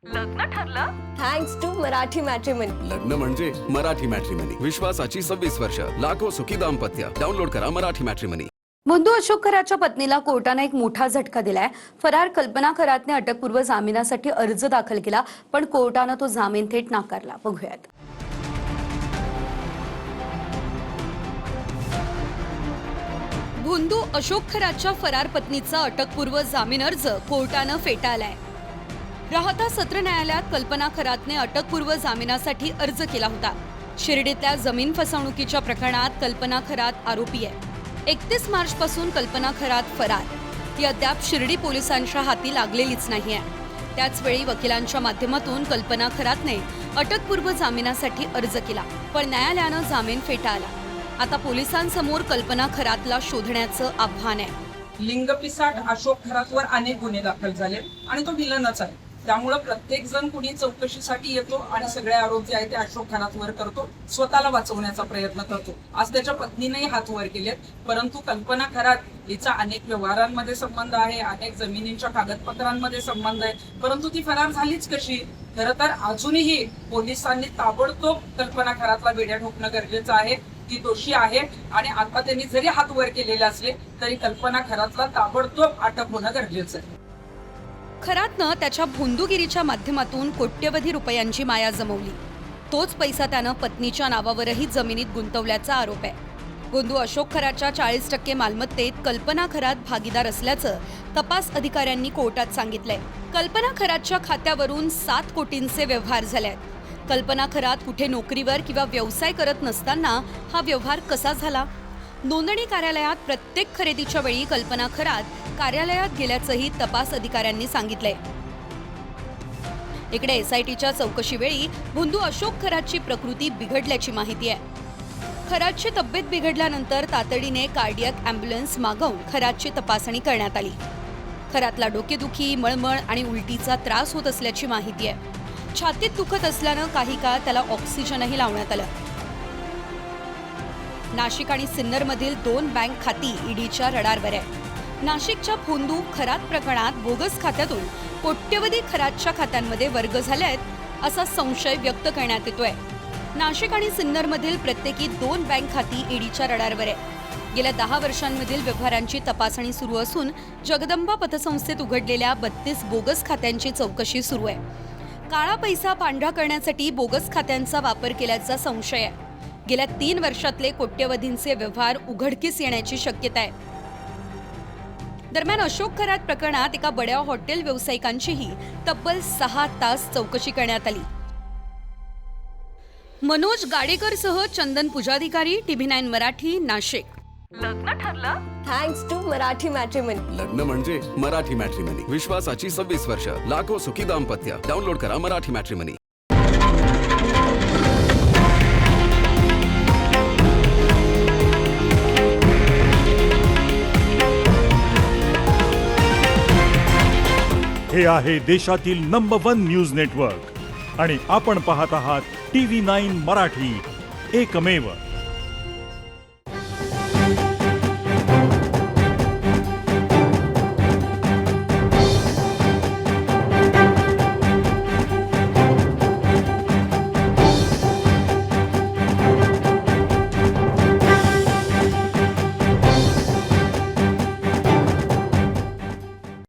लग्न ठरलं? Thanks to Marathi Matrimony. लग्न म्हणजे मराठी मॅट्रिमनी. विश्वासाची 26 वर्ष. लाखो सुखी दाम्पत्य. डाउनलोड करा मराठी मॅट्रिमनी. बंधू अशोक खरातच्या पत्नीला कोर्टाने एक मोठा झटका दिलाय. फरार कल्पना खरातने अटकपूर्व जामिनासाठी अर्ज दाखल केला, पण कोर्टाने तो जामीन थेट नाकारला. बघूयात. बंधू अशोक खरातच्या फरार पत्नीचा अटकपूर्व जामीन अर्ज कोर्टाने फेटाळलाय. राहता सत्र न्यायालयात कल्पना खरातने अटकपूर्व जामिनासाठी अर्ज केला होता. शिर्डीतल्या जमीन फसवणुकीच्या प्रकरणात कल्पना खरात आरोपी आहे. 31 मार्च पासून कल्पना खरात फरार. ती अद्याप शिर्डी पोलिसांच्या हाती लागलेलीच नाहीये. त्याचवेळी वकिलांच्या माध्यमातून कल्पना खरातने अटकपूर्व जामिनासाठी अर्ज केला, पण न्यायालयानं जामीन फेटाळला. आता पोलिसांसमोर कल्पना खरातला शोधण्याचं आव्हान आहे. लिंगपिसाट अशोक खरातवर अनेक गुन्हे दाखल झाले आणि तो विलनच आहे. त्यामुळे प्रत्येक जण कुणी चौकशीसाठी येतो आणि सगळे आरोप जे आहे ते अशोक खरातवर करतो, स्वतःला वाचवण्याचा प्रयत्न करतो. आज त्याच्या पत्नीनेही हात वर केलेत, परंतु कल्पना खरात हिचा अनेक व्यवहारांमध्ये संबंध आहे, अनेक जमिनींच्या कागदपत्रांमध्ये संबंध आहे, परंतु ती फरार झालीच कशी? खरं तर अजूनही पोलिसांनी ताबडतोब कल्पना खरातला बेड्या ठोकणं गरजेचं आहे. ती दोषी आहे आणि आता त्यांनी जरी हात वर केलेले असले तरी कल्पना खरातला ताबडतोब अटक होणं गरजेचं आहे. खरातनं त्याच्या भोंदूगिरीच्या माध्यमातून कोट्यवधी रुपयांची माया जमवली. तोच पैसा त्यानं पत्नीच्या नावावरही जमिनीत गुंतवल्याचा आरोप आहे. भोंदू अशोक खरातच्या 40% मालमत्तेत कल्पना खरात भागीदार असल्याचं तपास अधिकाऱ्यांनी कोर्टात सांगितलंय. कल्पना खरातच्या खात्यावरून 7 कोटींचे व्यवहार झाले आहेत. कल्पना खरात कुठे नोकरीवर किंवा व्यवसाय करत नसताना हा व्यवहार कसा झाला? नोंदणी कार्यालयात प्रत्येक खरेदीच्या वेळी कल्पना खरात कार्यालयात गेल्याचंही तपास अधिकाऱ्यांनी सांगितलंय. इकडे एसआयटीच्या चौकशीवेळी भोंदू अशोक खरातची प्रकृती बिघडल्याची माहिती आहे. खरातची तब्येत बिघडल्यानंतर तातडीने कार्डियक अँब्युलन्स मागवून खरातची तपासणी करण्यात आली. खरातला डोकेदुखी, मळमळ आणि उलटीचा त्रास होत असल्याची माहिती आहे. छातीत दुखत असल्यानं काही काळ त्याला ऑक्सिजनही लावण्यात आलं. नाशिक आणि सिन्नरमधील 2 बँक खाती ईडीच्या रडारवर आहे. नाशिकच्या भोंदू खरात प्रकरणात बोगस खात्यातून कोट्यवधी खरातच्या खात्यांमध्ये वर्ग झाले आहेत असा संशय व्यक्त करण्यात येतोय. नाशिक आणि सिन्नरमधील प्रत्येकी 2 बँक खाती ईडीच्या रडारवर आहे. गेल्या 10 वर्षांमधील व्यवहारांची तपासणी सुरू असून जगदंबा पतसंस्थेत उघडलेल्या 32 बोगस खात्यांची चौकशी सुरू आहे. काळा पैसा पांढरा करण्यासाठी बोगस खात्यांचा वापर केल्याचा संशय आहे. गेल्या 3 वर्षातले कोट्यवधींचे व्यवहार उघडकीस येण्याची शक्यता आहे. दरम्यान अशोक खरात प्रकरणात एका बड्या हॉटेल व्यावसायिकांचीही तब्बल 6 तास चौकशी करण्यात आली. मनोज गाडेकरसह चंदन पुजाधिकारी, TV9 मराठी, नाशिक. लग्न ठरलं? Thanks to Marathi Matrimony. लग्न म्हणजे मराठी मॅट्रिमनी. विश्वासाची 26 वर्ष. लाखो सुखी दाम्पत्य. डाउनलोड करा मराठी मॅट्रिमनी. हे आहे देशातील नंबर 1 न्यूज नेटवर्क आणि आपण पाहत आहात TV9 मराठी, एकमेव.